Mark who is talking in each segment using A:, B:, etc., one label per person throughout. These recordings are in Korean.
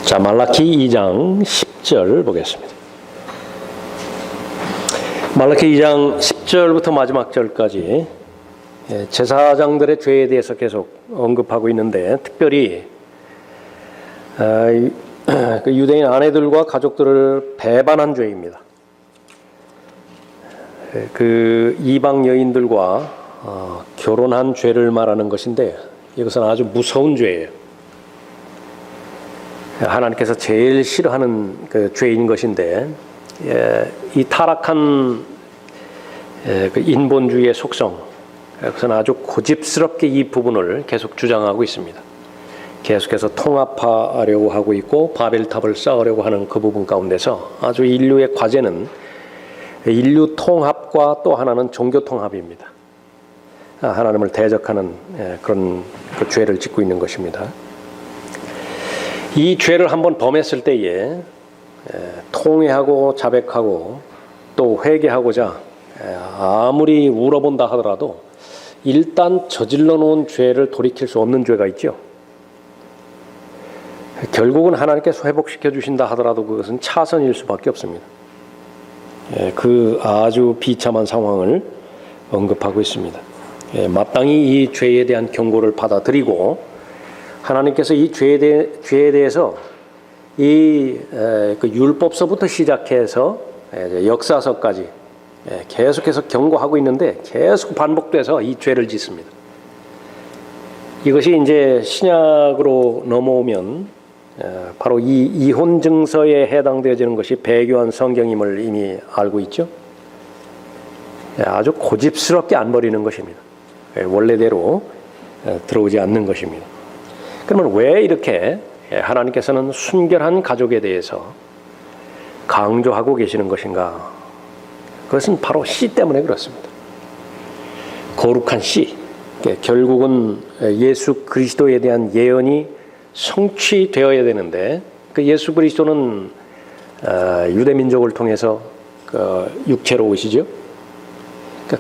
A: 자, 말라키 2장 10절 보겠습니다. 말라키 2장 10절부터 마지막 절까지 제사장들의 죄에 대해서 계속 언급하고 있는데, 특별히 그 유대인 아내들과 가족들을 배반한 죄입니다. 그 이방 여인들과 결혼한 죄를 말하는 것인데, 이것은 아주 무서운 죄예요. 하나님께서 제일 싫어하는 그 죄인 것인데, 이 타락한 그 인본주의의 속성, 그것은 아주 고집스럽게 이 부분을 계속 주장하고 있습니다. 계속해서 통합하려고 하고 있고 바벨탑을 쌓으려고 하는 그 부분 가운데서 아주 인류의 과제는 인류 통합과 또 하나는 종교 통합입니다. 하나님을 대적하는 그런 그 죄를 짓고 있는 것입니다. 이 죄를 한번 범했을 때에 통회하고 자백하고 또 회개하고자 아무리 울어본다 하더라도 일단 저질러 놓은 죄를 돌이킬 수 없는 죄가 있죠. 결국은 하나님께서 회복시켜 주신다 하더라도 그것은 차선일 수밖에 없습니다. 그 아주 비참한 상황을 언급하고 있습니다. 마땅히 이 죄에 대한 경고를 받아들이고 하나님께서 이 죄에 대해서 그 율법서부터 시작해서 역사서까지 계속해서 경고하고 있는데 계속 반복돼서 이 죄를 짓습니다. 이것이 이제 신약으로 넘어오면 바로 이 이혼 증서에 해당되어지는 것이 배교한 성경임을 이미 알고 있죠. 아주 고집스럽게 안 버리는 것입니다. 원래대로 들어오지 않는 것입니다. 그러면 왜 이렇게 하나님께서는 순결한 가족에 대해서 강조하고 계시는 것인가? 그것은 바로 씨 때문에 그렇습니다. 거룩한 씨. 결국은 예수 그리스도에 대한 예언이 성취되어야 되는데, 그 예수 그리스도는 유대 민족을 통해서 육체로 오시죠.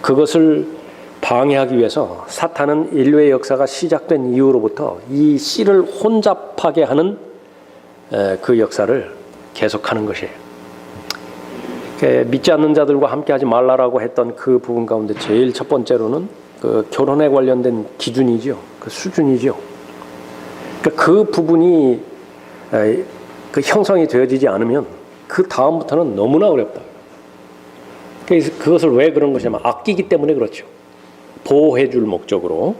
A: 그것을 방해하기 위해서 사탄은 인류의 역사가 시작된 이후로부터 이 씨를 혼잡하게 하는 그 역사를 계속하는 것이에요. 믿지 않는 자들과 함께하지 말라라고 했던 그 부분 가운데 제일 첫 번째로는 그 결혼에 관련된 기준이죠. 그 수준이죠. 그 부분이 그 형성이 되어지지 않으면 그 다음부터는 너무나 어렵다. 그래서 그것을 왜 그런 것이냐면 아끼기 때문에 그렇죠. 보호해 줄 목적으로.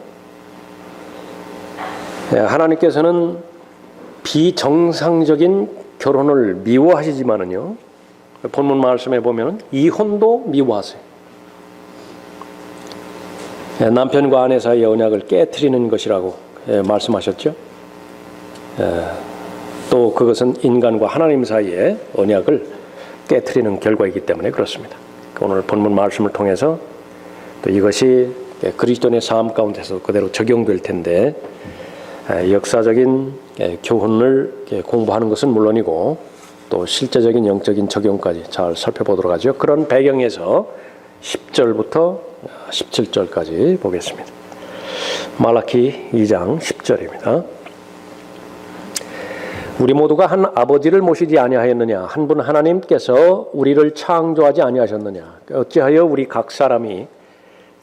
A: 하나님께서는 비정상적인 결혼을 미워하시지만은요, 본문 말씀에 보면 이혼도 미워하세요. 남편과 아내 사이의 언약을 깨트리는 것이라고 말씀하셨죠. 또 그것은 인간과 하나님 사이의 언약을 깨트리는 결과이기 때문에 그렇습니다. 오늘 본문 말씀을 통해서 또 이것이 그리스도인의 삶 가운데서 그대로 적용될 텐데, 역사적인 교훈을 공부하는 것은 물론이고 또 실제적인 영적인 적용까지 잘 살펴보도록 하죠. 그런 배경에서 10절부터 17절까지 보겠습니다. 말라키 2장 10절입니다. 우리 모두가 한 아버지를 모시지 아니하였느냐? 한 분 하나님께서 우리를 창조하지 아니하셨느냐? 어찌하여 우리 각 사람이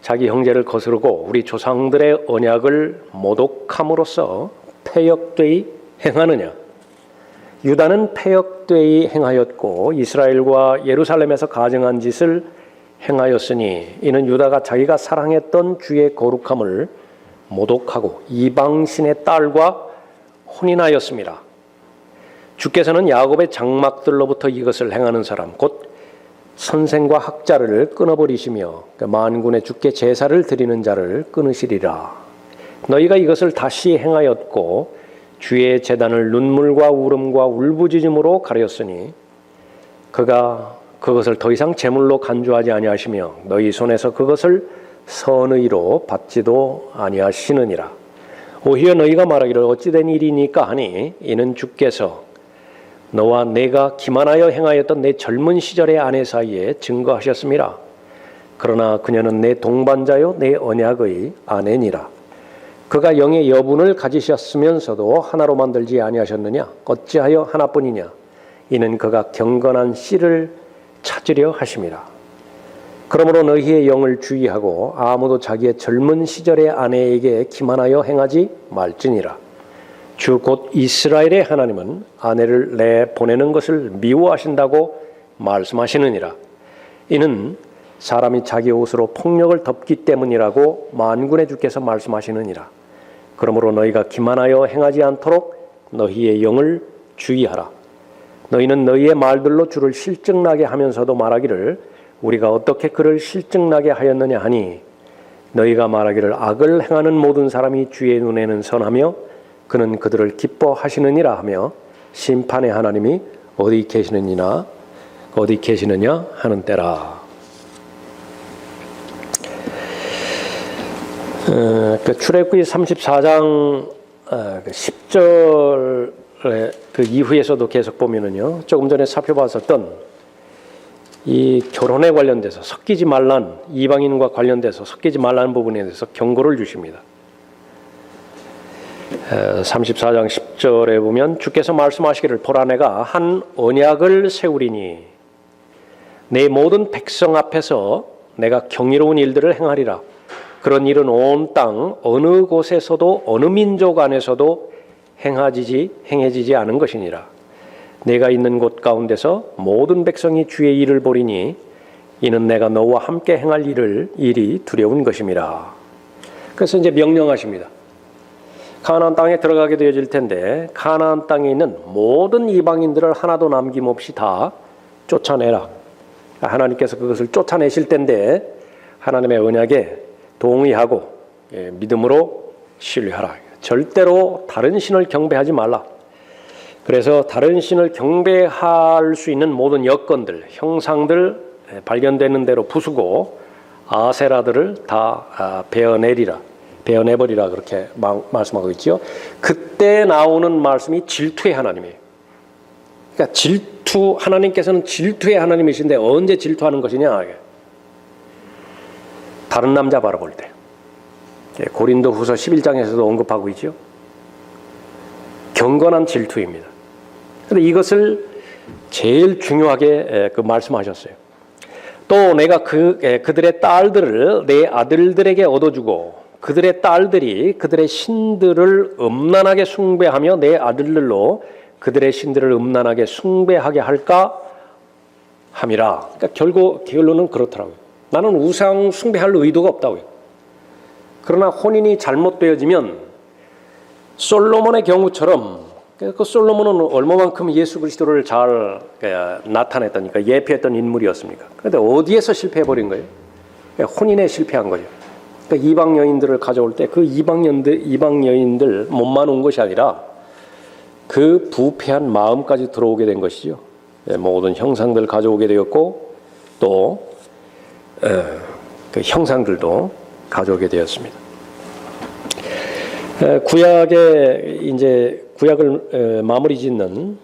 A: 자기 형제를 거스르고 우리 조상들의 언약을 모독함으로써 패역되이 행하느냐? 유다는 패역되이 행하였고 이스라엘과 예루살렘에서 가증한 짓을 행하였으니 이는 유다가 자기가 사랑했던 주의 거룩함을 모독하고 이방신의 딸과 혼인하였습니다. 주께서는 야곱의 장막들로부터 이것을 행하는 사람 곧 선생과 학자를 끊어버리시며 만군의 주께 제사를 드리는 자를 끊으시리라. 너희가 이것을 다시 행하였고 주의 제단을 눈물과 울음과 울부짖음으로 가렸으니 그가 그것을 더 이상 제물로 간주하지 아니하시며 너희 손에서 그것을 선의로 받지도 아니하시느니라. 오히려 너희가 말하기를 어찌된 일이니까 하니 이는 주께서 너와 내가 기만하여 행하였던 내 젊은 시절의 아내 사이에 증거하셨습니다. 그러나 그녀는 내 동반자요 내 언약의 아내니라. 그가 영의 여분을 가지셨으면서도 하나로 만들지 아니하셨느냐? 어찌하여 하나뿐이냐? 이는 그가 경건한 씨를 찾으려 하심이라. 그러므로 너희의 영을 주의하고 아무도 자기의 젊은 시절의 아내에게 기만하여 행하지 말지니라. 주 곧 이스라엘의 하나님은 아내를 내보내는 것을 미워하신다고 말씀하시느니라. 이는 사람이 자기 옷으로 폭력을 덮기 때문이라고 만군의 주께서 말씀하시느니라. 그러므로 너희가 기만하여 행하지 않도록 너희의 영을 주의하라. 너희는 너희의 말들로 주를 실증나게 하면서도 말하기를 우리가 어떻게 그를 실증나게 하였느냐 하니 너희가 말하기를 악을 행하는 모든 사람이 주의 눈에는 선하며 그는 그들을 기뻐하시느니라 하며 심판의 하나님이 어디 계시느냐 하는 때라. 출애굽기 34장 10절의 그 이후에서도 계속 보면은요, 조금 전에 살펴봤었던 이 결혼에 관련돼서 섞이지 말란, 이방인과 관련돼서 섞이지 말라는 부분에 대해서 경고를 주십니다. 34장 10절에 보면 주께서 말씀하시기를 보라 내가 한 언약을 세우리니 내 모든 백성 앞에서 내가 경이로운 일들을 행하리라. 그런 일은 온 땅 어느 곳에서도 어느 민족 안에서도 행해지지 않은 것이니라. 내가 있는 곳 가운데서 모든 백성이 주의 일을 보리니 이는 내가 너와 함께 행할 일이 두려운 것임이라. 그래서 이제 명령하십니다. 가나안 땅에 들어가게 되어질 텐데 가나안 땅에 있는 모든 이방인들을 하나도 남김없이 다 쫓아내라. 하나님께서 그것을 쫓아내실 텐데 하나님의 언약에 동의하고 믿음으로 신뢰하라. 절대로 다른 신을 경배하지 말라. 그래서 다른 신을 경배할 수 있는 모든 여건들, 형상들 발견되는 대로 부수고 아세라들을 다 베어내버리라 그렇게 말씀하고 있죠. 그때 나오는 말씀이 질투의 하나님이에요. 그러니까 하나님께서는 질투의 하나님이신데 언제 질투하는 것이냐? 다른 남자 바라볼 때. 고린도후서 11장에서도 언급하고 있죠. 경건한 질투입니다. 그런데 이것을 제일 중요하게 말씀하셨어요. 또 내가 그들의 딸들을 내 아들들에게 얻어주고 그들의 딸들이 그들의 신들을 음란하게 숭배하며 내 아들들로 그들의 신들을 음란하게 숭배하게 할까 함이라. 그러니까 결론은 그렇더라고요. 나는 우상 숭배할 의도가 없다고요. 그러나 혼인이 잘못되어지면 솔로몬의 경우처럼 그 솔로몬은 얼마만큼 예수 그리스도를 잘 나타냈다니까 예표했던 인물이었습니까? 그런데 어디에서 실패해버린 거예요? 혼인에 실패한 거예요. 그러니까 이방 여인들을 가져올 때 그 이방 여인들 몸만 온 것이 아니라 그 부패한 마음까지 들어오게 된 것이죠. 모든 형상들 가져오게 되었고 또 그 형상들도 가져오게 되었습니다. 구약을 마무리 짓는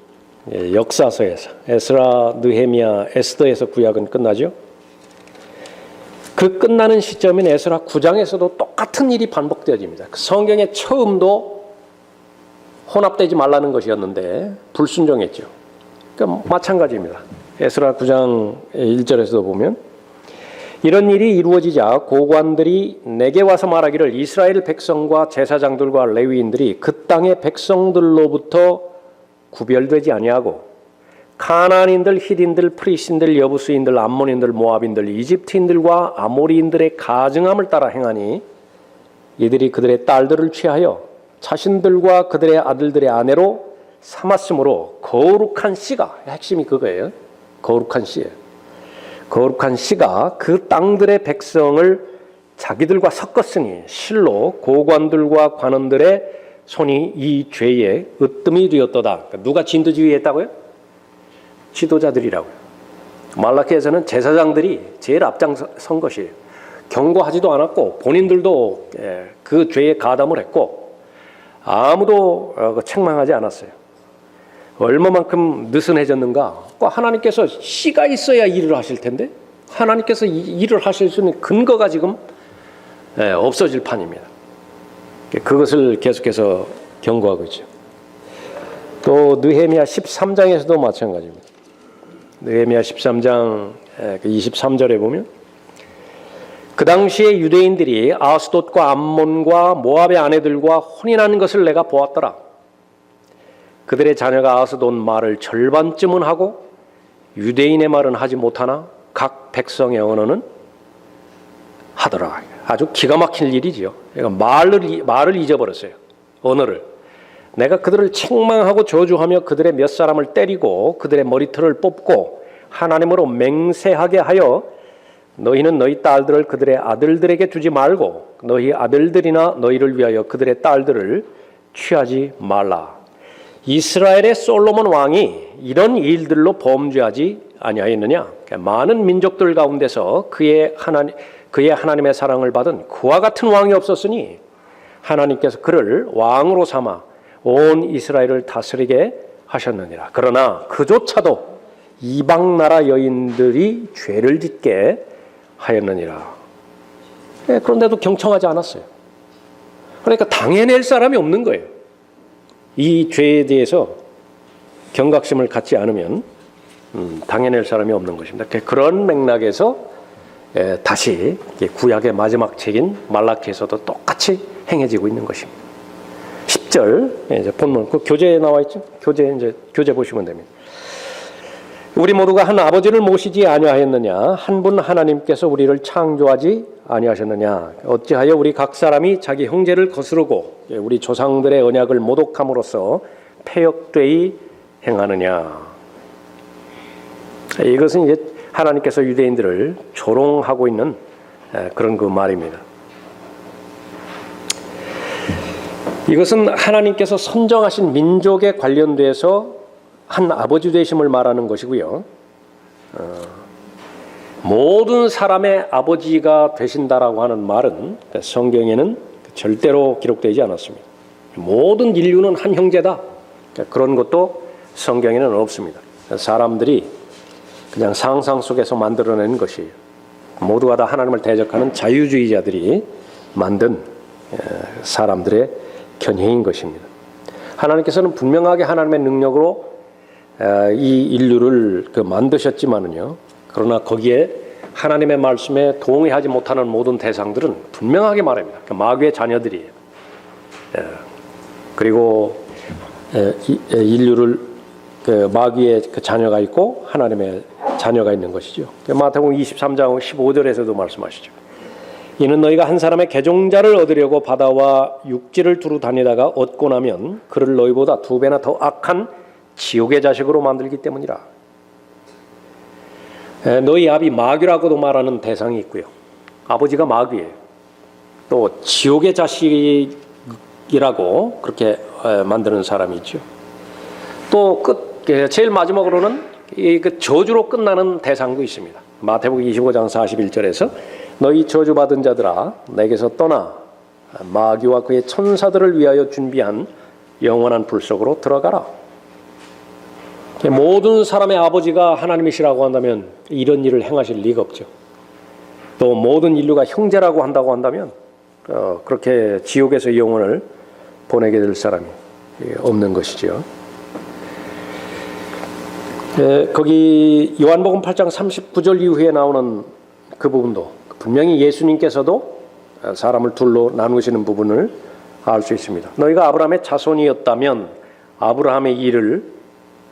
A: 역사서에서 에스라, 느헤미야, 에스더에서 구약은 끝나죠. 그 끝나는 시점인 에스라 9장에서도 똑같은 일이 반복되어집니다. 성경의 처음도 혼합되지 말라는 것이었는데 불순종했죠. 그러니까 마찬가지입니다. 에스라 9장 1절에서도 보면 이런 일이 이루어지자 고관들이 내게 와서 말하기를 이스라엘 백성과 제사장들과 레위인들이 그 땅의 백성들로부터 구별되지 아니하고 가나안인들, 히딘들, 프리신들, 여부스인들, 암몬인들, 모압인들, 이집트인들과 아모리인들의 가증함을 따라 행하니 이들이 그들의 딸들을 취하여 자신들과 그들의 아들들의 아내로 삼았으므로 거룩한 씨가, 핵심이 그거예요. 거룩한 씨예요. 거룩한 씨가 그 땅들의 백성을 자기들과 섞었으니 실로 고관들과 관원들의 손이 이 죄에 으뜸이 되었도다. 누가 진두지휘했다고요? 지도자들이라고요. 말라키에서는 제사장들이 제일 앞장선 것이에요. 경고하지도 않았고 본인들도 그 죄에 가담을 했고 아무도 책망하지 않았어요. 얼마만큼 느슨해졌는가? 하나님께서 씨가 있어야 일을 하실 텐데 하나님께서 일을 하실 수 있는 근거가 지금 없어질 판입니다. 그것을 계속해서 경고하고 있죠. 또 느헤미야 13장에서도 마찬가지입니다. 느헤미야 13장 23절에 보면 그 당시에 유대인들이 아스돗과 암몬과 모압의 아내들과 혼인하는 것을 내가 보았더라. 그들의 자녀가 아스돗 말을 절반쯤은 하고 유대인의 말은 하지 못하나 각 백성의 언어는 하더라. 아주 기가 막힌 일이지요. 그러니까 말을 잊어버렸어요. 언어를. 내가 그들을 책망하고 저주하며 그들의 몇 사람을 때리고 그들의 머리털을 뽑고 하나님으로 맹세하게 하여 너희는 너희 딸들을 그들의 아들들에게 주지 말고 너희 아들들이나 너희를 위하여 그들의 딸들을 취하지 말라. 이스라엘의 솔로몬 왕이 이런 일들로 범죄하지 아니하였느냐? 많은 민족들 가운데서 그의 하나님의 사랑을 받은 그와 같은 왕이 없었으니 하나님께서 그를 왕으로 삼아 온 이스라엘을 다스리게 하셨느니라. 그러나 그조차도 이방 나라 여인들이 죄를 짓게 하였느니라. 그런데도 경청하지 않았어요. 그러니까 당해낼 사람이 없는 거예요. 이 죄에 대해서 경각심을 갖지 않으면 당해낼 사람이 없는 것입니다. 그런 맥락에서 다시 구약의 마지막 책인 말라기에서도 똑같이 행해지고 있는 것입니다. 10절 이제 본문 그 교재에 나와 있죠. 교재 보시면 됩니다. 우리 모두가 한 아버지를 모시지 아니하였느냐? 한 분 하나님께서 우리를 창조하지 아니하셨느냐? 어찌하여 우리 각 사람이 자기 형제를 거스르고 우리 조상들의 언약을 모독함으로써 패역되이 행하느냐? 이것은 이제 하나님께서 유대인들을 조롱하고 있는 그런 그 말입니다. 이것은 하나님께서 선정하신 민족에 관련돼서 한 아버지 되심을 말하는 것이고요. 모든 사람의 아버지가 되신다라고 하는 말은 성경에는 절대로 기록되지 않았습니다. 모든 인류는 한 형제다. 그런 것도 성경에는 없습니다. 사람들이 그냥 상상 속에서 만들어낸 것이에요. 모두가 다 하나님을 대적하는 자유주의자들이 만든 사람들의 견해인 것입니다. 하나님께서는 분명하게 하나님의 능력으로 이 인류를 만드셨지만은요. 그러나 거기에 하나님의 말씀에 동의하지 못하는 모든 대상들은 분명하게 말합니다. 마귀의 자녀들이에요. 그리고 인류를 마귀의 자녀가 있고 하나님의 자녀가 있는 것이죠. 마태복음 23장 15절에서도 말씀하시죠. 이는 너희가 한 사람의 개종자를 얻으려고 바다와 육지를 두루 다니다가 얻고 나면 그를 너희보다 2배나 더 악한 지옥의 자식으로 만들기 때문이라. 너희 아비 마귀라고도 말하는 대상이 있고요. 아버지가 마귀예요. 또 지옥의 자식이라고 그렇게 만드는 사람이 있죠. 또 제일 마지막으로는 그 저주로 끝나는 대상도 있습니다. 마태복음 25장 41절에서 너희 저주받은 자들아 내게서 떠나 마귀와 그의 천사들을 위하여 준비한 영원한 불 속으로 들어가라. 모든 사람의 아버지가 하나님이시라고 한다면 이런 일을 행하실 리가 없죠. 또 모든 인류가 형제라고 한다고 한다면 그렇게 지옥에서 영혼을 보내게 될 사람이 없는 것이죠. 거기 요한복음 8장 39절 이후에 나오는 그 부분도 분명히 예수님께서도 사람을 둘로 나누시는 부분을 알 수 있습니다. 너희가 아브라함의 자손이었다면 아브라함의 일을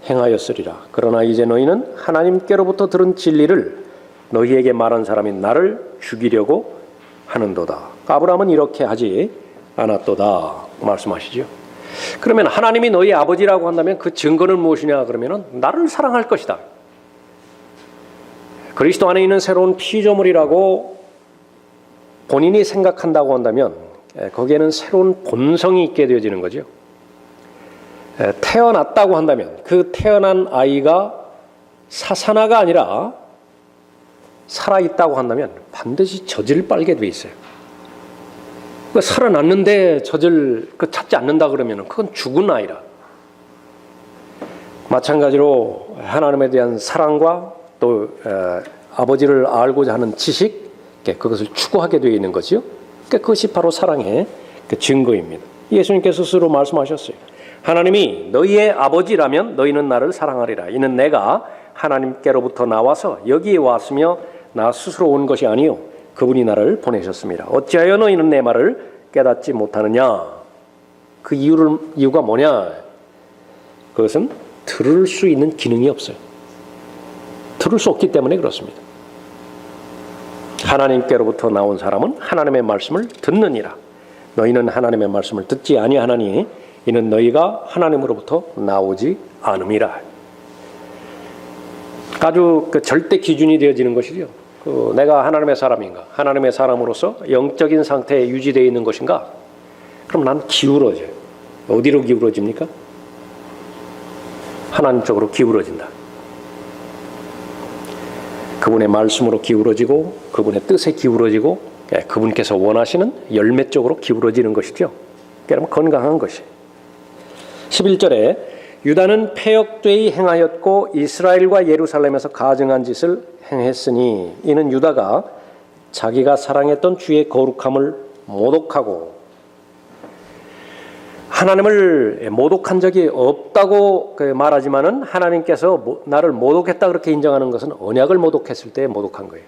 A: 행하였으리라. 그러나 이제 너희는 하나님께로부터 들은 진리를 너희에게 말한 사람이 나를 죽이려고 하는도다. 아브라함은 이렇게 하지 않았도다 말씀하시죠. 그러면 하나님이 너희 아버지라고 한다면 그 증거는 무엇이냐 그러면 나를 사랑할 것이다. 그리스도 안에 있는 새로운 피조물이라고 본인이 생각한다고 한다면 거기에는 새로운 본성이 있게 되어지는 거죠. 태어났다고 한다면 그 태어난 아이가 사사나가 아니라 살아있다고 한다면 반드시 젖을 빨게 돼 있어요. 살아났는데 젖을 찾지 않는다 그러면 그건 죽은 아이라. 마찬가지로 하나님에 대한 사랑과 또 아버지를 알고자 하는 지식, 그것을 추구하게 되어 있는 거죠. 그것이 바로 사랑의 그 증거입니다. 예수님께서 스스로 말씀하셨어요. 하나님이 너희의 아버지라면 너희는 나를 사랑하리라. 이는 내가 하나님께로부터 나와서 여기에 왔으며 나 스스로 온 것이 아니요 그분이 나를 보내셨습니다. 어찌하여 너희는 내 말을 깨닫지 못하느냐? 그 이유가 뭐냐? 그것은 들을 수 있는 기능이 없어요. 들을 수 없기 때문에 그렇습니다. 하나님께로부터 나온 사람은 하나님의 말씀을 듣느니라. 너희는 하나님의 말씀을 듣지 아니하나니 이는 너희가 하나님으로부터 나오지 않음이라. 아주 그 절대 기준이 되어지는 것이죠. 내가 하나님의 사람인가? 하나님의 사람으로서 영적인 상태에 유지되어 있는 것인가? 그럼 난 기울어져요. 어디로 기울어집니까? 하나님 쪽으로 기울어진다. 그분의 말씀으로 기울어지고 그분의 뜻에 기울어지고 그분께서 원하시는 열매 쪽으로 기울어지는 것이죠. 그러면 건강한 것이. 11절에 유다는 패역되이 행하였고 이스라엘과 예루살렘에서 가증한 짓을 행했으니 이는 유다가 자기가 사랑했던 주의 거룩함을 모독하고 하나님을 모독한 적이 없다고 말하지만은 하나님께서 나를 모독했다 그렇게 인정하는 것은 언약을 모독했을 때 모독한 거예요.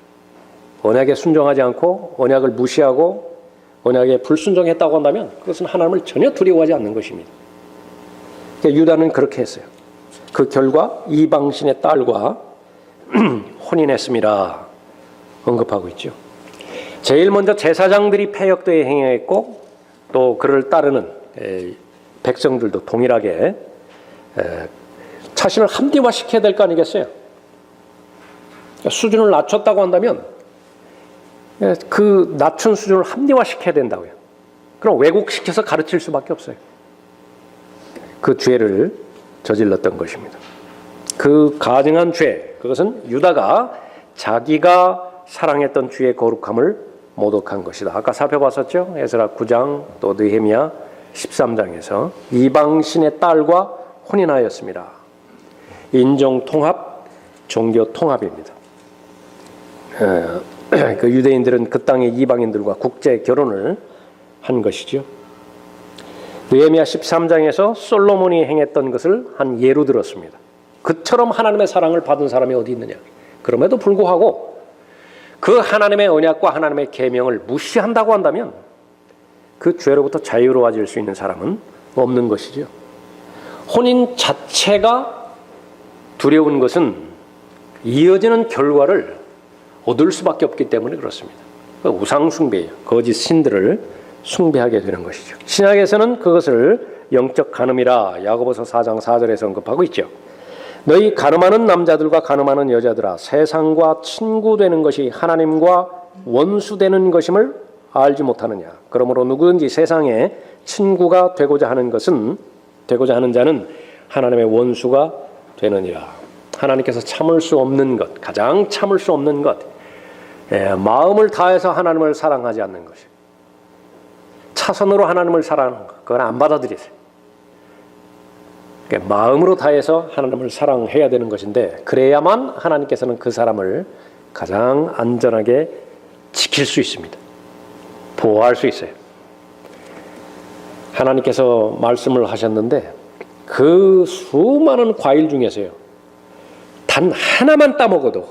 A: 언약에 순종하지 않고 언약을 무시하고 언약에 불순종했다고 한다면 그것은 하나님을 전혀 두려워하지 않는 것입니다. 유다는 그렇게 했어요. 그 결과 이방신의 딸과 혼인했습니다. 언급하고 있죠. 제일 먼저 제사장들이 패역되이 행했고 또 그를 따르는 백성들도 동일하게 자신을 합리화시켜야 될 거 아니겠어요? 수준을 낮췄다고 한다면 그 낮춘 수준을 합리화시켜야 된다고요. 그럼 왜곡시켜서 가르칠 수밖에 없어요. 그 죄를 저질렀던 것입니다. 그 가증한 죄, 그것은 유다가 자기가 사랑했던 주의 거룩함을 모독한 것이다. 아까 살펴봤었죠? 에스라 9장 또 느헤미야 13장에서 이방신의 딸과 혼인하였습니다. 인종통합, 종교통합입니다. 그 유대인들은 그 땅의 이방인들과 국제 결혼을 한 것이죠. 느헤미야 13장에서 솔로몬이 행했던 것을 한 예로 들었습니다. 그처럼 하나님의 사랑을 받은 사람이 어디 있느냐. 그럼에도 불구하고 그 하나님의 언약과 하나님의 계명을 무시한다고 한다면 그 죄로부터 자유로워질 수 있는 사람은 없는 것이죠. 혼인 자체가 두려운 것은 이어지는 결과를 얻을 수밖에 없기 때문에 그렇습니다. 우상 숭배예요. 거짓 신들을 숭배하게 되는 것이죠. 신약에서는 그것을 영적 간음이라 야고보서 4장 4절에서 언급하고 있죠. 너희 간음하는 남자들과 간음하는 여자들아 세상과 친구되는 것이 하나님과 원수되는 것임을 알지 못하느냐. 그러므로 누구든지 세상에 친구가 되고자 하는 자는 하나님의 원수가 되느니라. 하나님께서 참을 수 없는 것, 가장 참을 수 없는 것, 마음을 다해서 하나님을 사랑하지 않는 것이. 차선으로 하나님을 사랑하는 것, 그건 안 받아들이세요. 마음으로 다해서 하나님을 사랑해야 되는 것인데 그래야만 하나님께서는 그 사람을 가장 안전하게 지킬 수 있습니다. 보호할 수 있어요. 하나님께서 말씀을 하셨는데 그 수많은 과일 중에서요. 단 하나만 따먹어도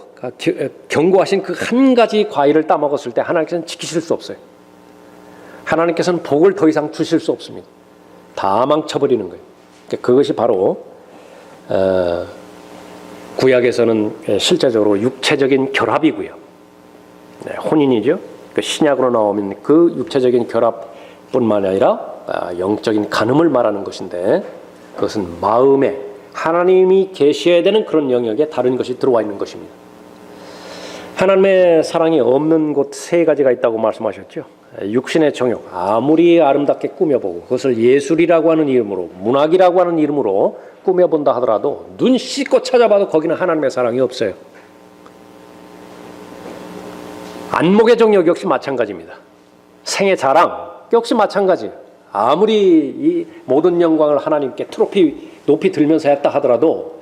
A: 경고하신 그 한 가지 과일을 따먹었을 때 하나님께서는 지키실 수 없어요. 하나님께서는 복을 더 이상 주실 수 없습니다. 다 망쳐버리는 거예요. 그것이 바로 구약에서는 실제적으로 육체적인 결합이고요. 혼인이죠. 그 신약으로 나오면 그 육체적인 결합뿐만 아니라 영적인 간음을 말하는 것인데 그것은 마음에 하나님이 계셔야 되는 그런 영역에 다른 것이 들어와 있는 것입니다. 하나님의 사랑이 없는 곳 세 가지가 있다고 말씀하셨죠. 육신의 정욕, 아무리 아름답게 꾸며보고 그것을 예술이라고 하는 이름으로 문학이라고 하는 이름으로 꾸며본다 하더라도 눈 씻고 찾아봐도 거기는 하나님의 사랑이 없어요. 안목의 정욕 역시 마찬가지입니다. 생의 자랑 역시 마찬가지예요. 아무리 이 모든 영광을 하나님께 트로피 높이 들면서 했다 하더라도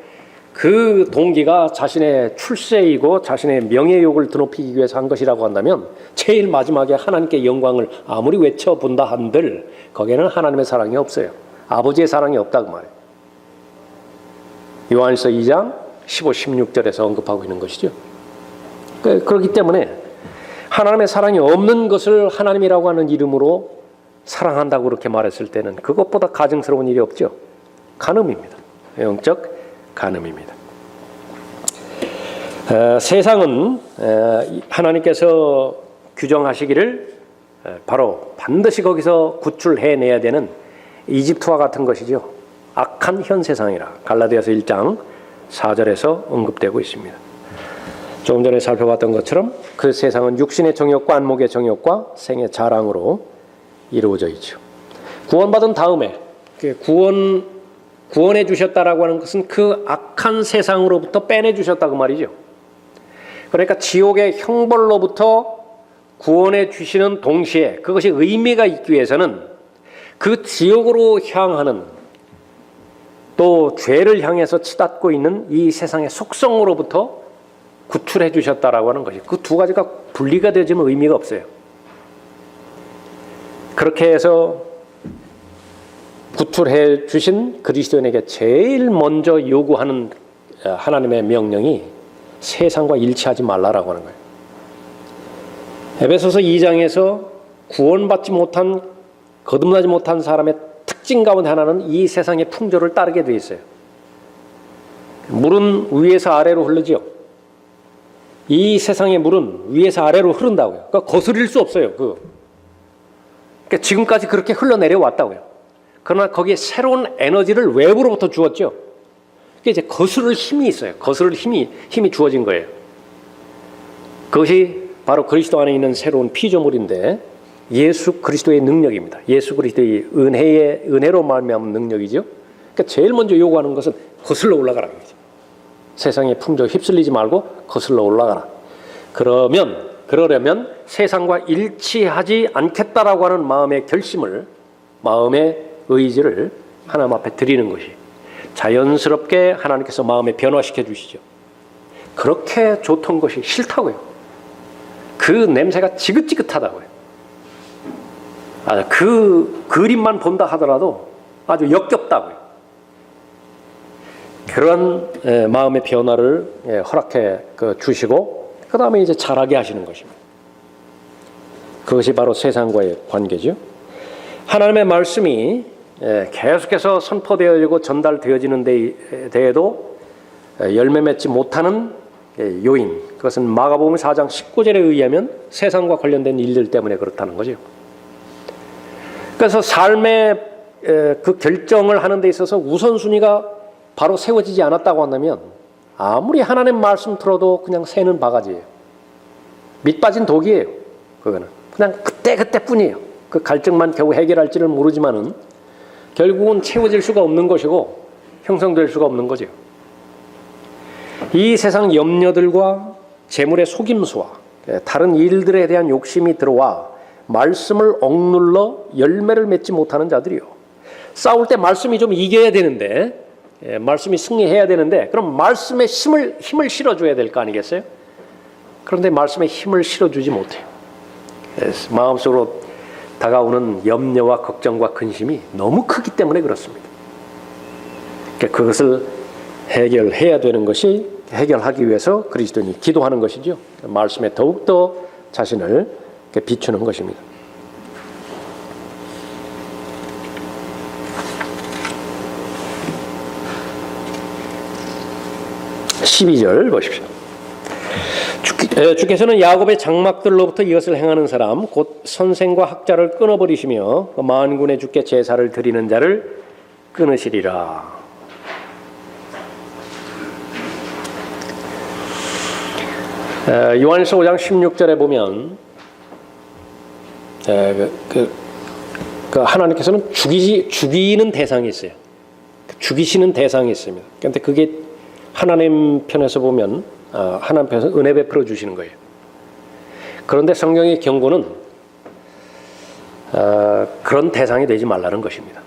A: 그 동기가 자신의 출세이고 자신의 명예욕을 드높이기 위해서 한 것이라고 한다면 제일 마지막에 하나님께 영광을 아무리 외쳐본다 한들 거기에는 하나님의 사랑이 없어요. 아버지의 사랑이 없다 그 말이에요. 요한일서 2장 15, 16절에서 언급하고 있는 것이죠. 그렇기 때문에 하나님의 사랑이 없는 것을 하나님이라고 하는 이름으로 사랑한다고 그렇게 말했을 때는 그것보다 가증스러운 일이 없죠. 간음입니다. 영적 간음입니다. 세상은 하나님께서 규정하시기를 바로 반드시 거기서 구출해내야 되는 이집트와 같은 것이죠. 악한 현 세상이라 갈라디아서 1장 4절에서 언급되고 있습니다. 조금 전에 살펴봤던 것처럼 그 세상은 육신의 정욕과 안목의 정욕과 생의 자랑으로 이루어져 있죠. 구원받은 다음에 구원해 주셨다라고 하는 것은 그 악한 세상으로부터 빼내 주셨다고 말이죠. 그러니까 지옥의 형벌로부터 구원해 주시는 동시에 그것이 의미가 있기 위해서는 그 지옥으로 향하는 또 죄를 향해서 치닫고 있는 이 세상의 속성으로부터 구출해 주셨다라고 하는 것이 그 두 가지가 분리가 되지면 의미가 없어요. 그렇게 해서 구출해 주신 그리스도인에게 제일 먼저 요구하는 하나님의 명령이 세상과 일치하지 말라라고 하는 거예요. 에베소서 2장에서 구원받지 못한 거듭나지 못한 사람의 특징 가운데 하나는 이 세상의 풍조를 따르게 돼 있어요. 물은 위에서 아래로 흐르지요. 이 세상의 물은 위에서 아래로 흐른다고요. 그러니까 거스릴 수 없어요. 그러니까 지금까지 그렇게 흘러내려 왔다고요. 그러나 거기에 새로운 에너지를 외부로부터 주었죠. 그게 이제 거스를 힘이 있어요. 거스를 힘이 주어진 거예요. 그것이 바로 그리스도 안에 있는 새로운 피조물인데 예수 그리스도의 능력입니다. 예수 그리스도의 은혜로 말미암은 능력이죠. 그러니까 제일 먼저 요구하는 것은 거슬러 올라가라는 거죠. 세상의 풍조에 휩쓸리지 말고 거슬러 올라가라. 그러려면 세상과 일치하지 않겠다라고 하는 마음의 결심을, 마음의 의지를 하나님 앞에 드리는 것이 자연스럽게 하나님께서 마음에 변화시켜 주시죠. 그렇게 좋던 것이 싫다고요. 그 냄새가 지긋지긋하다고요. 그 그림만 본다 하더라도 아주 역겹다고요. 그런 마음의 변화를 허락해 주시고 그 다음에 이제 자라게 하시는 것입니다. 그것이 바로 세상과의 관계죠. 하나님의 말씀이 계속해서 선포되어지고 전달되어지는 데에도 열매 맺지 못하는 요인, 그것은 마가복음 4장 19절에 의하면 세상과 관련된 일들 때문에 그렇다는 거죠. 그래서 삶의 그 결정을 하는 데 있어서 우선순위가 바로 세워지지 않았다고 한다면 아무리 하나님 말씀 들어도 그냥 새는 바가지예요. 밑 빠진 독이에요. 그거는 그냥 그때뿐이에요. 그 갈증만 겨우 해결할지를 모르지만은 결국은 채워질 수가 없는 것이고 형성될 수가 없는 거죠. 이 세상 염려들과 재물의 속임수와 다른 일들에 대한 욕심이 들어와 말씀을 억눌러 열매를 맺지 못하는 자들이요. 싸울 때 말씀이 좀 이겨야 되는데, 말씀이 승리해야 되는데, 그럼 말씀에 힘을 실어줘야 될 거 아니겠어요? 그런데 말씀에 힘을 실어주지 못해요. 마음속으로 다가오는 염려와 걱정과 근심이 너무 크기 때문에 그렇습니다. 그것을 해결해야 되는 것이, 해결하기 위해서 그리스도인이 기도하는 것이죠. 말씀에 더욱더 자신을 비추는 것입니다. 12절 보십시오. 주께서는 야곱의 장막들로부터 이것을 행하는 사람 곧 선생과 학자를 끊어버리시며 만군의 주께 제사를 드리는 자를 끊으시리라. 요한일서 5장 16절에 보면 그 하나님께서는 죽이는 대상이 있어요. 죽이시는 대상이 있습니다. 그런데 그게 하나님 편에서 보면 하나님 편에서 은혜 베풀어 주시는 거예요. 그런데 성경의 경고는 그런 대상이 되지 말라는 것입니다.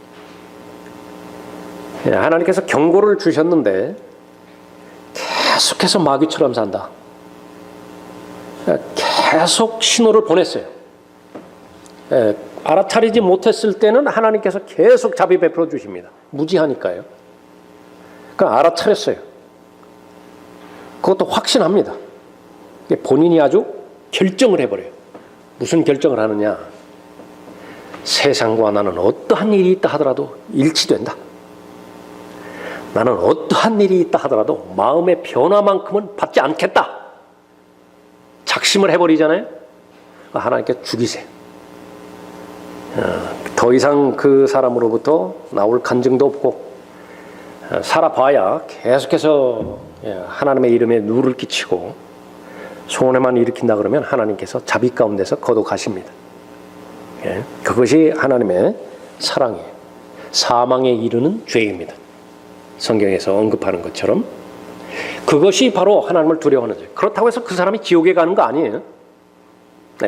A: 하나님께서 경고를 주셨는데 계속해서 마귀처럼 산다. 계속 신호를 보냈어요. 알아차리지 못했을 때는 하나님께서 계속 자비 베풀어 주십니다. 무지하니까요. 그러니까 알아차렸어요. 그것도 확신합니다. 본인이 아주 결정을 해버려요. 무슨 결정을 하느냐. 세상과 나는 어떠한 일이 있다 하더라도 일치된다. 나는 어떠한 일이 있다 하더라도 마음의 변화만큼은 받지 않겠다. 작심을 해버리잖아요. 하나님께 죽이세요. 더 이상 그 사람으로부터 나올 간증도 없고 살아봐야 계속해서 하나님의 이름에 누를 끼치고 손해만 일으킨다 그러면 하나님께서 자비 가운데서 거둬가십니다. 그것이 하나님의 사랑이에요. 사망에 이르는 죄입니다. 성경에서 언급하는 것처럼 그것이 바로 하나님을 두려워하는 죄. 그렇다고 해서 그 사람이 지옥에 가는 거 아니에요.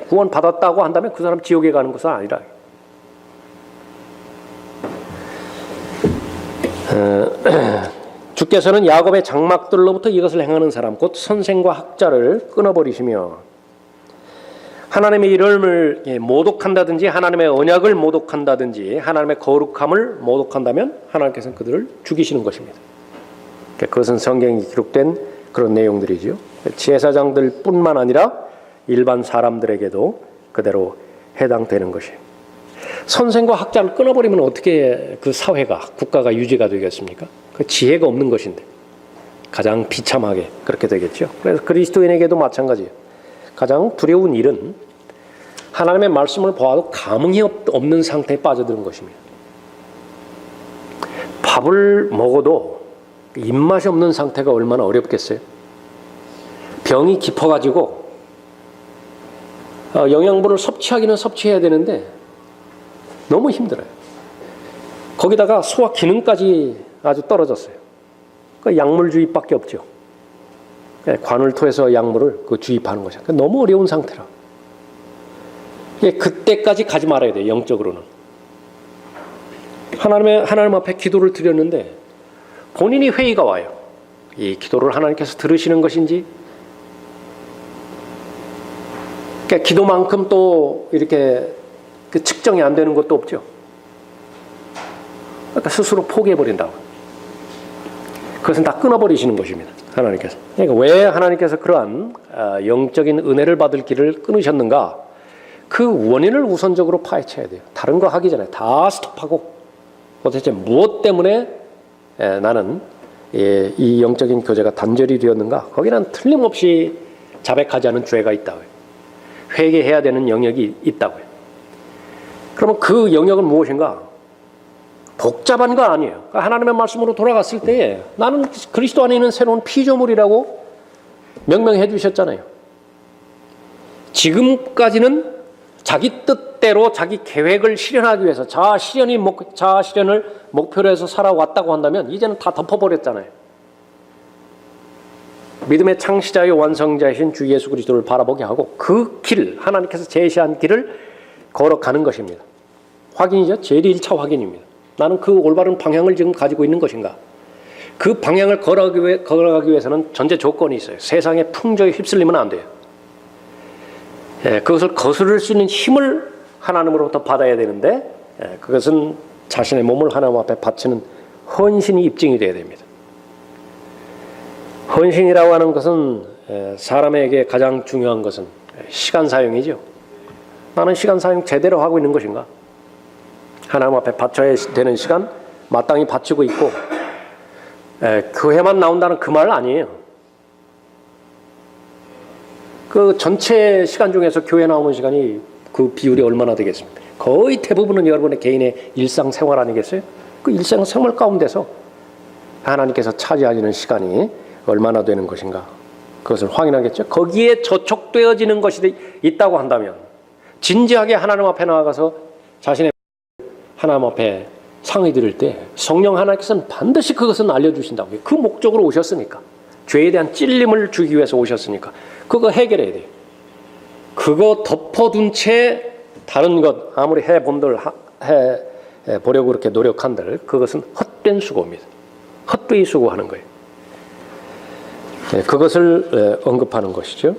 A: 구원 받았다고 한다면 그 사람 지옥에 가는 것은 아니라. 주께서는 야곱의 장막들로부터 이것을 행하는 사람 곧 선생과 학자를 끊어버리시며 하나님의 이름을 모독한다든지 하나님의 언약을 모독한다든지 하나님의 거룩함을 모독한다면 하나님께서는 그들을 죽이시는 것입니다. 그것은 성경에 기록된 그런 내용들이죠. 제사장들 뿐만 아니라 일반 사람들에게도 그대로 해당되는 것이에요. 선생과 학자를 끊어버리면 어떻게 그 사회가 국가가 유지가 되겠습니까? 그 지혜가 없는 것인데 가장 비참하게 그렇게 되겠죠. 그래서 그리스도인에게도 마찬가지예요. 가장 두려운 일은 하나님의 말씀을 보아도 감흥이 없는 상태에 빠져드는 것입니다. 밥을 먹어도 입맛이 없는 상태가 얼마나 어렵겠어요. 병이 깊어가지고 영양분을 섭취하기는 섭취해야 되는데 너무 힘들어요. 거기다가 소화 기능까지 아주 떨어졌어요. 그 약물 주입밖에 없죠. 관을 통해서 약물을 주입하는 것이야. 너무 어려운 상태라. 그때까지 가지 말아야 돼요. 영적으로는. 하나님 앞에 기도를 드렸는데 본인이 회의가 와요. 이 기도를 하나님께서 들으시는 것인지, 그러니까 기도만큼 또 이렇게 측정이 안 되는 것도 없죠. 그러니까 스스로 포기해버린다고. 그것은 다 끊어버리시는 것입니다. 하나님께서. 그러니까 왜 하나님께서 그러한 영적인 은혜를 받을 길을 끊으셨는가? 그 원인을 우선적으로 파헤쳐야 돼요. 다른 거 하기 전에 다 스톱하고 도대체 무엇 때문에 나는 이 영적인 교제가 단절이 되었는가? 거기는 틀림없이 자백하지 않은 죄가 있다고요. 회개해야 되는 영역이 있다고요. 그러면 그 영역은 무엇인가? 복잡한 거 아니에요. 그러니까 하나님의 말씀으로 돌아갔을 때에 나는 그리스도 안에 있는 새로운 피조물이라고 명명해 주셨잖아요. 지금까지는 자기 뜻대로 자기 계획을 실현하기 위해서 자아 실현을 목표로 해서 살아왔다고 한다면 이제는 다 덮어버렸잖아요. 믿음의 창시자요 완성자이신 주 예수 그리스도를 바라보게 하고 그 길, 하나님께서 제시한 길을 걸어가는 것입니다. 확인이죠. 제일 1차 확인입니다. 나는 그 올바른 방향을 지금 가지고 있는 것인가? 그 방향을 걸어가기 위해서는 전제 조건이 있어요. 세상의 풍조에 휩쓸리면 안 돼요. 그것을 거스를 수 있는 힘을 하나님으로부터 받아야 되는데 그것은 자신의 몸을 하나님 앞에 바치는 헌신이 입증이 돼야 됩니다. 헌신이라고 하는 것은 사람에게 가장 중요한 것은 시간 사용이죠. 나는 시간 사용 제대로 하고 있는 것인가? 하나님 앞에 바쳐야 되는 시간 마땅히 바치고 있고 교회만 나온다는 그 말 아니에요. 그 전체 시간 중에서 교회 나오는 시간이 그 비율이 얼마나 되겠습니까? 거의 대부분은 여러분의 개인의 일상생활 아니겠어요? 그 일상생활 가운데서 하나님께서 차지하시는 시간이 얼마나 되는 것인가? 그것을 확인하겠죠. 거기에 저촉되어지는 것이 있다고 한다면 진지하게 하나님 앞에 나아가서 자신의 하나님 앞에 상의 드릴 때 성령 하나님께서는 반드시 그것은 알려주신다고요. 그 목적으로 오셨으니까. 죄에 대한 찔림을 주기 위해서 오셨으니까. 그거 해결해야 돼요. 그거 덮어둔 채 다른 것 아무리 해보려고 그렇게 노력한들 그것은 헛된 수고입니다. 헛되이 수고하는 거예요. 그것을 언급하는 것이죠.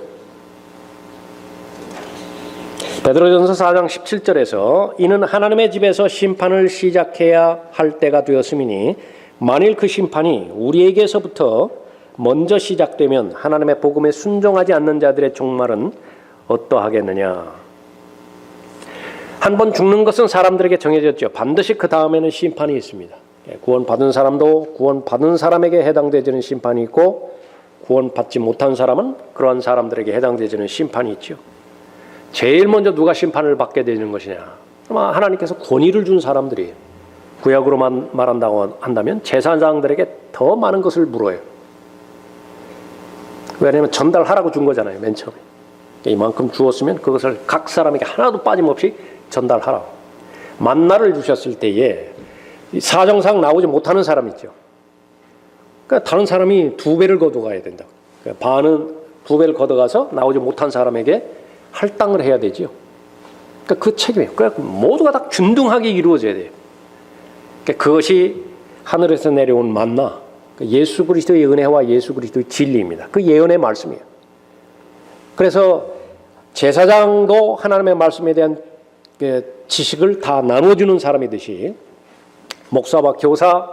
A: 베드로전서 4장 17절에서 이는 하나님의 집에서 심판을 시작해야 할 때가 되었음이니 만일 그 심판이 우리에게서부터 먼저 시작되면 하나님의 복음에 순종하지 않는 자들의 종말은 어떠하겠느냐. 한 번 죽는 것은 사람들에게 정해졌죠. 반드시 그 다음에는 심판이 있습니다. 구원받은 사람도 구원받은 사람에게 해당되는 심판이 있고 구원받지 못한 사람은 그러한 사람들에게 해당되는 심판이 있죠. 제일 먼저 누가 심판을 받게 되는 것이냐. 아마 하나님께서 권위를 준 사람들이 구약으로만 말한다고 한다면 제사장들에게 더 많은 것을 물어요. 왜냐하면 전달하라고 준 거잖아요. 맨 처음에. 이만큼 주었으면 그것을 각 사람에게 하나도 빠짐없이 전달하라고. 만나를 주셨을 때에 사정상 나오지 못하는 사람 있죠. 그러니까 다른 사람이 2배를 걷어가야 된다. 그러니까 반은 2배를 걷어가서 나오지 못한 사람에게 할당을 해야 되죠. 그러니까 그 책임이에요. 그러니까 모두가 다 균등하게 이루어져야 돼요. 그러니까 그것이 하늘에서 내려온 만나, 예수 그리스도의 은혜와 예수 그리스도의 진리입니다. 그 예언의 말씀이에요. 그래서 제사장도 하나님의 말씀에 대한 지식을 다 나눠주는 사람이듯이 목사와 교사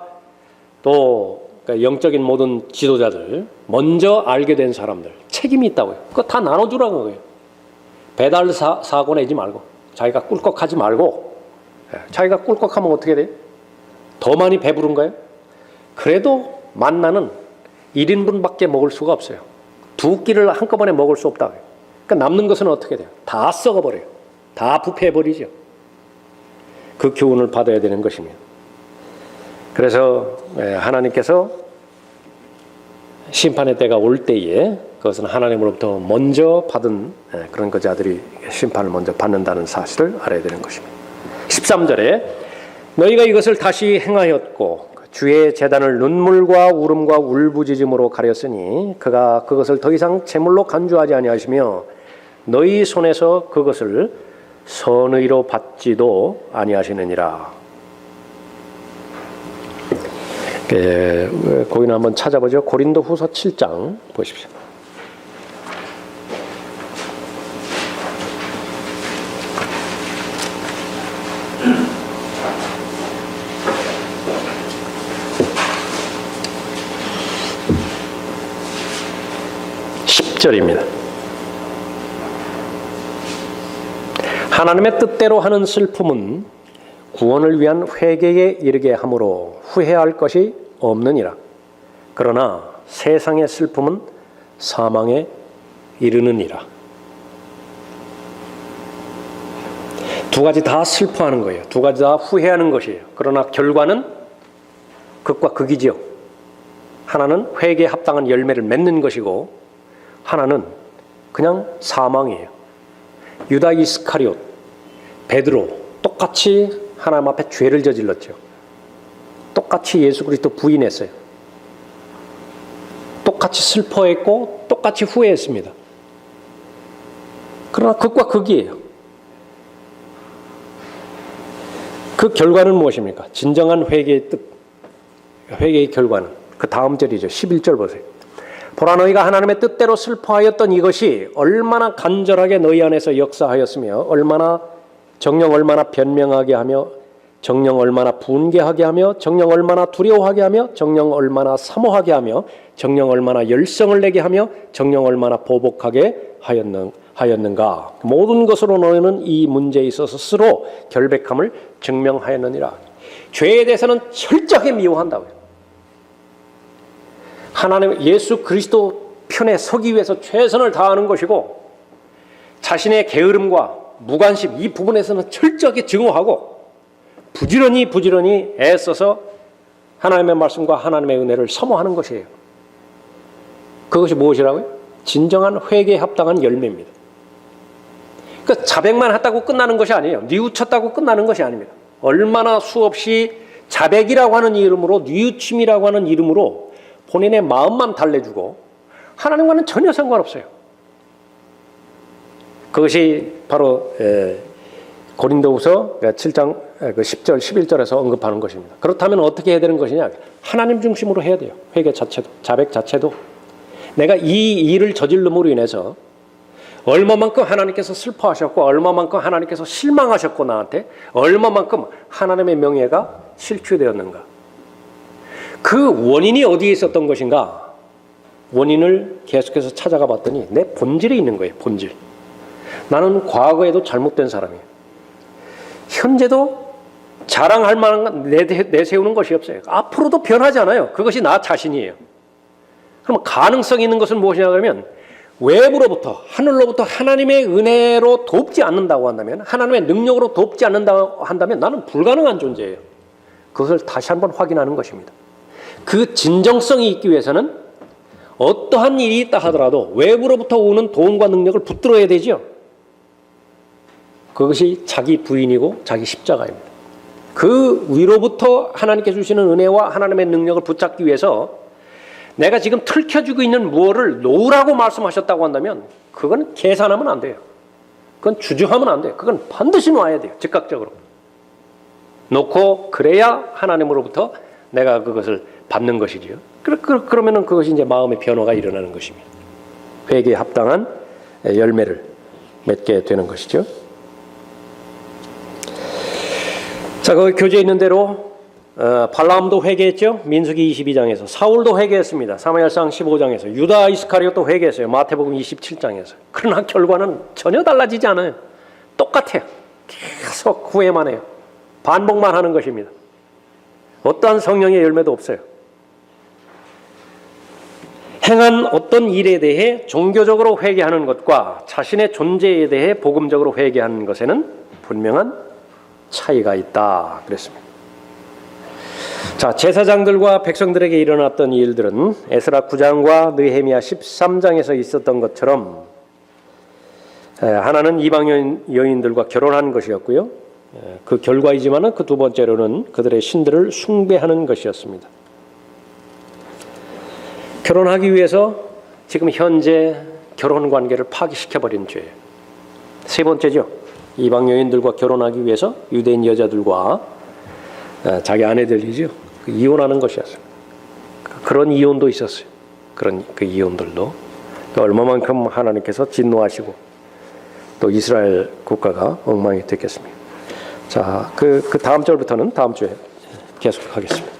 A: 또 영적인 모든 지도자들 먼저 알게 된 사람들 책임이 있다고요. 그거 다 나눠주라는 거예요. 배달 사고 내지 말고 자기가 꿀꺽하지 말고. 자기가 꿀꺽하면 어떻게 돼요? 더 많이 배부른가요? 그래도 만나는 1인분밖에 먹을 수가 없어요. 2끼를 한꺼번에 먹을 수 없다고요. 그러니까 남는 것은 어떻게 돼요? 다 썩어버려요. 다 부패해버리죠. 그 교훈을 받아야 되는 것입니다. 그래서 하나님께서 심판의 때가 올 때에 그것은 하나님으로부터 먼저 받은 그런 자들이 심판을 먼저 받는다는 사실을 알아야 되는 것입니다. 13절에 너희가 이것을 다시 행하였고 주의 제단을 눈물과 울음과 울부짖음으로 가렸으니 그가 그것을 더 이상 제물로 간주하지 아니하시며 너희 손에서 그것을 선의로 받지도 아니하시느니라. 거기는 한번 찾아보죠. 고린도후서 7장 보십시오. 절입니다. 하나님의 뜻대로 하는 슬픔은 구원을 위한 회개에 이르게 하므로 후회할 것이 없느니라. 그러나 세상의 슬픔은 사망에 이르느니라. 두 가지 다 슬퍼하는 거예요. 두 가지 다 후회하는 것이에요. 그러나 결과는 극과 극이지요. 하나는 회개에 합당한 열매를 맺는 것이고 하나는 그냥 사망이에요. 유다 이스카리옷, 베드로 똑같이 하나님 앞에 죄를 저질렀죠. 똑같이 예수 그리스도 부인했어요. 똑같이 슬퍼했고 똑같이 후회했습니다. 그러나 극과 극이에요. 그 결과는 무엇입니까? 진정한 회개의 뜻, 회개의 결과는 그 다음 절이죠. 11절 보세요. 보라 너희가 하나님의 뜻대로 슬퍼하였던 이것이 얼마나 간절하게 너희 안에서 역사하였으며 얼마나 정녕 얼마나 변명하게 하며 정녕 얼마나 분개하게 하며 정녕 얼마나 두려워하게 하며 정녕 얼마나 사모하게 하며 정녕 얼마나 열성을 내게 하며 정녕 얼마나 보복하게 하였는가. 모든 것으로 너희는 이 문제에 있어서 스스로 결백함을 증명하였느니라. 죄에 대해서는 철저하게 미워한다고요. 하나님 예수 그리스도 편에 서기 위해서 최선을 다하는 것이고 자신의 게으름과 무관심 이 부분에서는 철저하게 증오하고 부지런히 애써서 하나님의 말씀과 하나님의 은혜를 사모하는 것이에요. 그것이 무엇이라고요? 진정한 회개에 합당한 열매입니다. 그러니까 자백만 했다고 끝나는 것이 아니에요. 뉘우쳤다고 끝나는 것이 아닙니다. 얼마나 수없이 자백이라고 하는 이름으로 뉘우침이라고 하는 이름으로 본인의 마음만 달래주고 하나님과는 전혀 상관없어요. 그것이 바로 고린도후서 7장 10절 11절에서 언급하는 것입니다. 그렇다면 어떻게 해야 되는 것이냐? 하나님 중심으로 해야 돼요. 회개 자체도 자백 자체도. 내가 이 일을 저질름으로 인해서 얼마만큼 하나님께서 슬퍼하셨고 얼마만큼 하나님께서 실망하셨고 나한테 얼마만큼 하나님의 명예가 실추되었는가. 그 원인이 어디에 있었던 것인가. 원인을 계속해서 찾아가 봤더니 내 본질에 있는 거예요. 본질. 나는 과거에도 잘못된 사람이에요. 현재도 자랑할 만한 내세우는 것이 없어요. 앞으로도 변하지 않아요. 그것이 나 자신이에요. 그럼 가능성이 있는 것은 무엇이냐 그러면 외부로부터 하늘로부터 하나님의 은혜로 돕지 않는다고 한다면 하나님의 능력으로 돕지 않는다고 한다면 나는 불가능한 존재예요. 그것을 다시 한번 확인하는 것입니다. 그 진정성이 있기 위해서는 어떠한 일이 있다 하더라도 외부로부터 오는 도움과 능력을 붙들어야 되죠. 그것이 자기 부인이고 자기 십자가입니다. 그 위로부터 하나님께 주시는 은혜와 하나님의 능력을 붙잡기 위해서 내가 지금 틀켜지고 있는 무엇을 놓으라고 말씀하셨다고 한다면 그건 계산하면 안 돼요. 그건 주저하면 안 돼요. 그건 반드시 놔야 돼요. 즉각적으로. 놓고 그래야 하나님으로부터 내가 그것을 받는 것이지요. 그러면은 그것이 이제 마음의 변화가 일어나는 것입니다. 회개에 합당한 열매를 맺게 되는 것이죠. 자, 거기 교재에 있는 대로 발라함도 회개했죠. 민수기 22장에서. 사울도 회개했습니다. 사무엘상 15장에서. 유다 이스카리ot도 회개했어요. 마태복음 27장에서. 그러나 결과는 전혀 달라지지 않아요. 똑같아요. 계속 후회만 해요. 반복만 하는 것입니다. 어떠한 성령의 열매도 없어요. 행한 어떤 일에 대해 종교적으로 회개하는 것과 자신의 존재에 대해 복음적으로 회개하는 것에는 분명한 차이가 있다 그랬습니다. 자, 제사장들과 백성들에게 일어났던 일들은 에스라 9장과 느헤미야 13장에서 있었던 것처럼 하나는 이방 여인들과 결혼한 것이었고요. 그 결과이지만은 그 두 번째로는 그들의 신들을 숭배하는 것이었습니다. 결혼하기 위해서 지금 현재 결혼 관계를 파기시켜버린 죄예요. 세 번째죠. 이방 여인들과 결혼하기 위해서 유대인 여자들과 자기 아내들이죠. 이혼하는 것이었어요. 그런 이혼도 있었어요. 그런 그 이혼들도 얼마만큼 하나님께서 진노하시고 또 이스라엘 국가가 엉망이 됐겠습니까? 자, 그 다음 절부터는 다음 주에 계속하겠습니다.